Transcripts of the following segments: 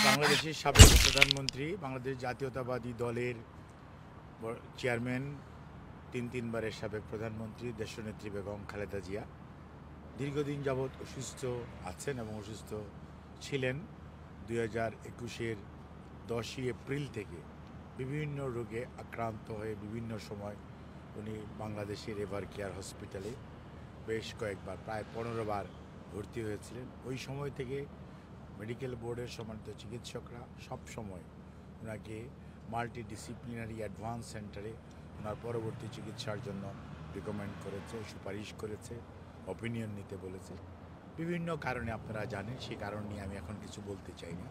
বাংলাদেশের সাবেক প্রধানমন্ত্রী, বাংলাদেশ জাতীয়তাবাদী দলের চেয়ারম্যান, তিনবারের সাবেক প্রধানমন্ত্রী দেশনেত্রী বেগম খালেদা জিয়া দীর্ঘদিন যাবৎ অসুস্থ আছেন এবং অসুস্থ ছিলেন। 2021-এর 10ই এপ্রিল থেকে বিভিন্ন রোগে আক্রান্ত হয়ে বিভিন্ন সময় উনি বাংলাদেশের এভার কেয়ার হসপিটালে বেশ কয়েকবার, প্রায় 15 বার ভর্তি হয়েছিলেন। ওই সময় থেকে মেডিকেল বোর্ডের সম্মানিত চিকিৎসকরা সব সময় ওনাকে মাল্টিডিসিপ্লিনারি অ্যাডভান্স সেন্টারে ওনার পরবর্তী চিকিৎসার জন্য রিকমেন্ড করেছে, সুপারিশ করেছে, অপিনিয়ন নিতে বলেছে। বিভিন্ন কারণে আপনারা জানেন, সেই কারণ নিয়ে আমি এখন কিছু বলতে চাই না।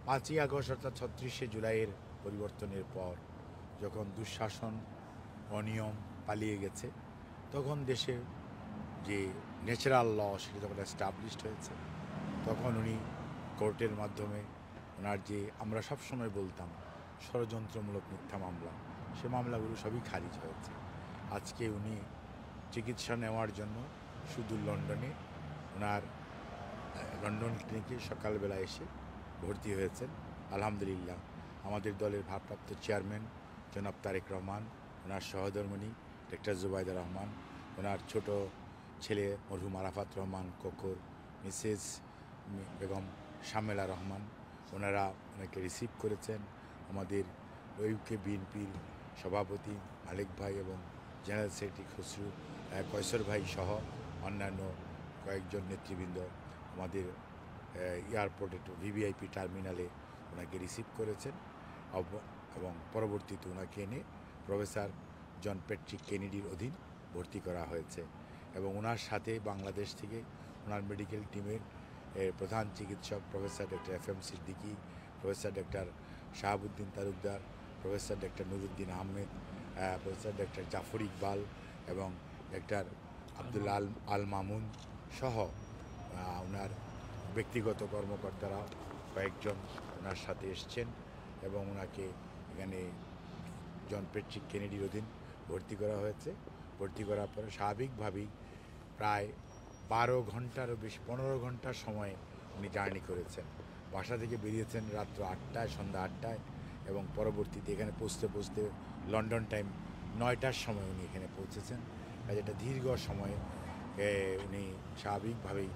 5ই আগস্ট অর্থাৎ 36শে জুলাইয়ের পরিবর্তনের পর যখন দুঃশাসন, অনিয়ম পালিয়ে গেছে, তখন দেশে যে ন্যাচারাল ল সেটা যখন এস্টাবলিশড হয়েছে, তখন উনি কোর্টের মাধ্যমে ওনার যে আমরা সবসময় বলতাম ষড়যন্ত্রমূলক মিথ্যা মামলা, সে মামলাগুলো সবই খারিজ হয়েছে। আজকে উনি চিকিৎসা নেওয়ার জন্য শুধু লন্ডনে ওনার লন্ডন ক্লিনিকে সকালবেলা এসে ভর্তি হয়েছেন। আলহামদুলিল্লাহ, আমাদের দলের ভারপ্রাপ্ত চেয়ারম্যান জনাব তারেক রহমান, ওনার সহধর্মিণী ডক্টর জুবাইদা রহমান, ওনার ছোট ছেলে মরহুম আরাফাত রহমান কোকর, মিসেস বেগম শামেলা রহমান, ওনারা ওনাকে রিসিভ করেছেন। আমাদের ইউকে বিএনপির সভাপতি মালিক ভাই এবং জেনারেল সেক্রেটারি খসরু কৈশোর ভাই সহ অন্যান্য কয়েকজন নেতৃবৃন্দ আমাদের এয়ারপোর্টে ভিভিআইপি টার্মিনালে ওনাকে রিসিভ করেছেন এবং পরবর্তীতে ওনাকে এনে প্রফেসর জন প্যাট্রিক কেনেডির অধীন ভর্তি করা হয়েছে। এবং ওনার সাথে বাংলাদেশ থেকে ওনার মেডিকেল টিমের প্রধান চিকিৎসক professor doctor FM Siddiqui, professor doctor Shahabuddin Talukdar, professor doctor Nuruddin Ahmed, professor doctor Zafar Iqbal এবং ডক্টর আব্দুল আল মামুন সহ ওনার ব্যক্তিগত কর্মকর্তারা কয়েকজন ওনার সাথে এসছেন এবং ওনাকে এখানে জন প্যাট্রিক কেনেডির অধীন ভর্তি করা হয়েছে। ভর্তি করার পরে স্বাভাবিকভাবেই প্রায় 12 ঘন্টারও বেশি, 15 ঘন্টার সময় উনি জার্নি করেছেন। বাসা থেকে বেরিয়েছেন রাত্র 8টায়, সন্ধ্যা 8টায় এবং পরবর্তীতে এখানে পৌঁছতে লন্ডন টাইম 9টার সময় উনি এখানে পৌঁছেছেন। কাজে একটা দীর্ঘ সময়ে উনি স্বাভাবিকভাবেই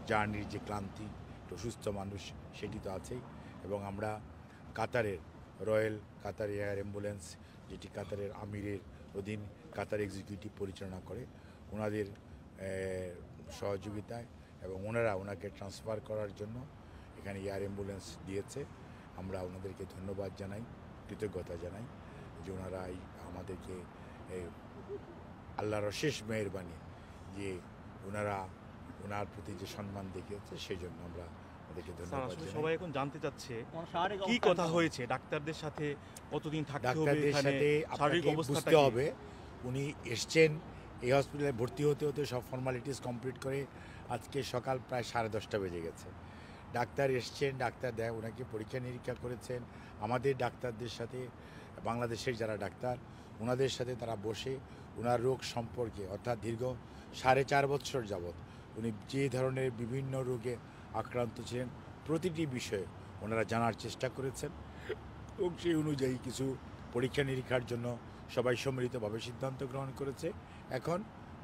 জার্নির যে ক্লান্তি, অসুস্থ মানুষ সেটি তো আছেই। এবং আমরা কাতারের রয়্যাল কাতার এয়ার অ্যাম্বুলেন্স, যেটি কাতারের আমিরের অধীন কাতার এক্সিকিউটিভ পরিচালনা করে, ওনাদের সহযোগিতায় এবং ওনাকে ট্রান্সফার করার জন্য এখানে এয়ার অ্যাম্বুলেন্স দিয়েছে। আমরা ওনাদেরকে ধন্যবাদ জানাই, কৃতজ্ঞতা জানাই যে ওনারা আমাদেরকে আল্লাহর অশেষ মেহেরবানি যে ওনার প্রতি যে সম্মান দেখিয়েছে, সেই জন্য আমরা ওদেরকে ধন্যবাদ জানাই। সবাই এখন জানতে চাচ্ছে কি কথা হয়েছে, ডাক্তারদের সাথে কতদিন থাকতে হবে, ডাক্তারদের সাথে আপনাকে বুঝতে হবে উনি এসছেন এই হসপিটালে ভর্তি হতে হতে সব ফর্মালিটিস কমপ্লিট করে আজকে সকাল প্রায় 10:30 বেজে গেছে। ডাক্তার এসছেন, ডাক্তার ওনাকে পরীক্ষা নিরীক্ষা করেছেন। আমাদের ডাক্তারদের সাথে, বাংলাদেশের যারা ডাক্তার ওনাদের সাথে তারা বসে ওনার রোগ সম্পর্কে, অর্থাৎ দীর্ঘ 4.5 বছর যাবৎ উনি যে ধরনের বিভিন্ন রোগে আক্রান্ত ছিলেন প্রতিটি বিষয়ে ওনারা জানার চেষ্টা করেছেন এবং সেই অনুযায়ী কিছু পরীক্ষা নিরীক্ষার জন্য সবাই সম্মিলিতভাবে সিদ্ধান্ত গ্রহণ করেছে। এখন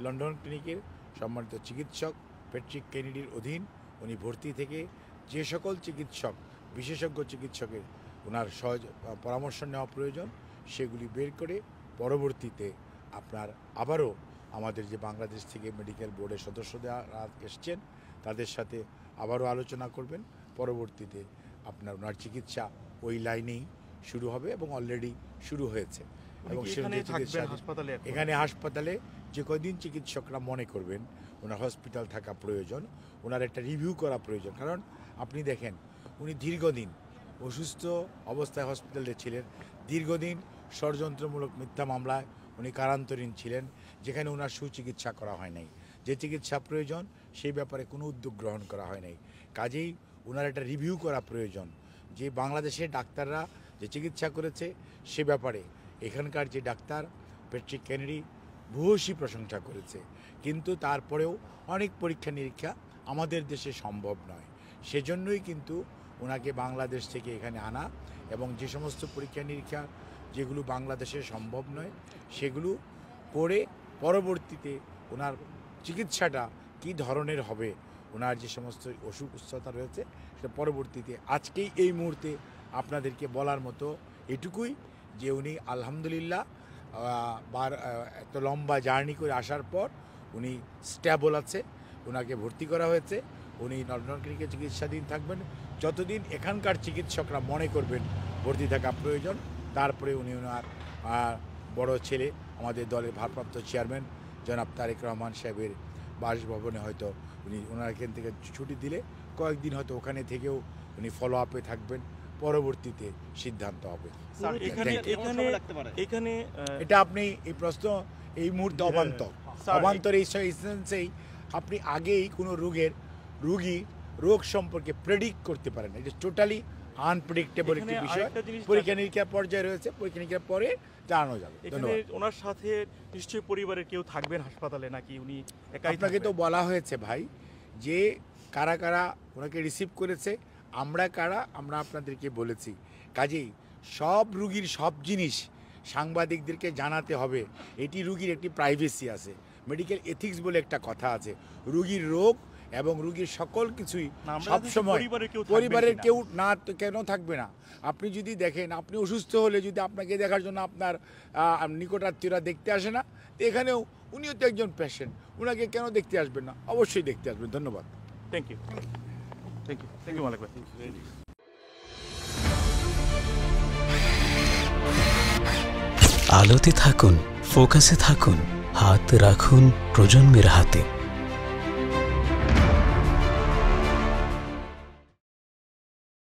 লন্ডন ক্লিনিকের সম্মানিত চিকিৎসক প্যাট্রিক কেনেডির অধীন উনি ভর্তি থেকে যে সকল চিকিৎসক, বিশেষজ্ঞ চিকিৎসকের ওনার পরামর্শ নেওয়া প্রয়োজন সেগুলি বের করে পরবর্তীতে আপনার আবারও আমাদের যে বাংলাদেশ থেকে মেডিকেল বোর্ডের সদস্যরা এসছেন তাদের সাথে আবারও আলোচনা করবেন। পরবর্তীতে ওনার চিকিৎসা ওই লাইনেই শুরু হবে এবং অলরেডি শুরু হয়েছে। এবং এখানে হাসপাতালে যে কয়দিন চিকিৎসকরা মনে করবেন ওনার হসপিটাল থাকা প্রয়োজন, ওনার একটা রিভিউ করা প্রয়োজন। কারণ আপনি দেখেন উনি দীর্ঘদিন অসুস্থ অবস্থায় হসপিটালে ছিলেন, দীর্ঘদিন ষড়যন্ত্রমূলক মিথ্যা মামলায় উনি কারান্তরীণ ছিলেন, যেখানে ওনার সুচিকিৎসা করা হয় নাই। যে চিকিৎসা প্রয়োজন সেই ব্যাপারে কোনো উদ্যোগ গ্রহণ করা হয় নাই। কাজেই ওনার একটা রিভিউ করা প্রয়োজন যে বাংলাদেশের ডাক্তাররা যে চিকিৎসা করেছে সে ব্যাপারে এখানকার যে ডাক্তার প্যাট্রিক কেনেডি ভূয়সী প্রশংসা করেছে, কিন্তু তারপরেও অনেক পরীক্ষা নিরীক্ষা আমাদের দেশে সম্ভব নয়। সেজন্যই কিন্তু ওনাকে বাংলাদেশ থেকে এখানে আনা এবং যে সমস্ত পরীক্ষা নিরীক্ষা যেগুলো বাংলাদেশে সম্ভব নয় সেগুলো করে পরবর্তীতে ওনার চিকিৎসাটা কী ধরনের হবে, ওনার যে সমস্ত অসুখ উচ্চতা রয়েছে সেটা পরবর্তীতে আজকেই এই মুহূর্তে আপনাদেরকে বলার মতো এটুকুই যে উনি আলহামদুলিল্লাহ এত লম্বা জার্নি করে আসার পর উনি স্ট্যাবল আছে, ওনাকে ভর্তি করা হয়েছে, উনি লন্ডন ক্লিনিকে চিকিৎসাধীন থাকবেন যতদিন এখানকার চিকিৎসকরা মনে করবেন ভর্তি থাকা প্রয়োজন। তারপরে উনি ওনার বড় ছেলে আমাদের দলের ভারপ্রাপ্ত চেয়ারম্যান জনাব তারেক রহমান সাহেবের বাসভবনে হয়তো উনি ওনার এখান থেকে ছুটি দিলে কয়েকদিন হয়তো ওখানে থেকেও উনি ফলো আপে থাকবেন, পরবর্তীতে সিদ্ধান্ত হবে। এটা আপনি এই প্রশ্ন এই মুহূর্তে অবান্তর এই সেন্সেই আপনি আগেই কোনো রোগ সম্পর্কে প্রেডিক্ট করতে পারেন না। এটা টোটালি আনপ্রেডিক্টেবল একটি বিষয়। পরীক্ষা নিরীক্ষার পর্যায়ে রয়েছে, পরীক্ষা নিরীক্ষার পরে জানানো যাবে। ধন্যবাদ। ওনার সাথে নিশ্চয়ই পরিবারের কেউ থাকবেন হাসপাতালে, নাকি উনি একাই? আপনাকে তো বলা হয়েছে ভাই যে কারা কারা ওনাকে রিসিভ করেছে, আমরা কারা আমরা আপনাদেরকে বলেছি। কাজেই সব রুগীর সব জিনিস সাংবাদিকদেরকে জানাতে হবে। এটি রুগীর একটি প্রাইভেসি আছে, মেডিকেল এথিক্স বলে একটা কথা আছে। রুগীর রোগ এবং রুগীর সকল কিছুই সবসময় পরিবারের কেউ না কেন থাকবে না। আপনি যদি দেখেন আপনি অসুস্থ হলে যদি আপনাকে দেখার জন্য আপনার নিকটাত্মীয়রা দেখতে আসে না, তো এখানেও উনিও তো একজন পেশেন্ট, ওনাকে কেন দেখতে আসবেন না? অবশ্যই দেখতে আসবেন। ধন্যবাদ। থ্যাংক ইউ মালিক ভাই। আলোতে থাকুন, ফোকাসে থাকুন, হাত রাখুন প্রজন্মের হাতে।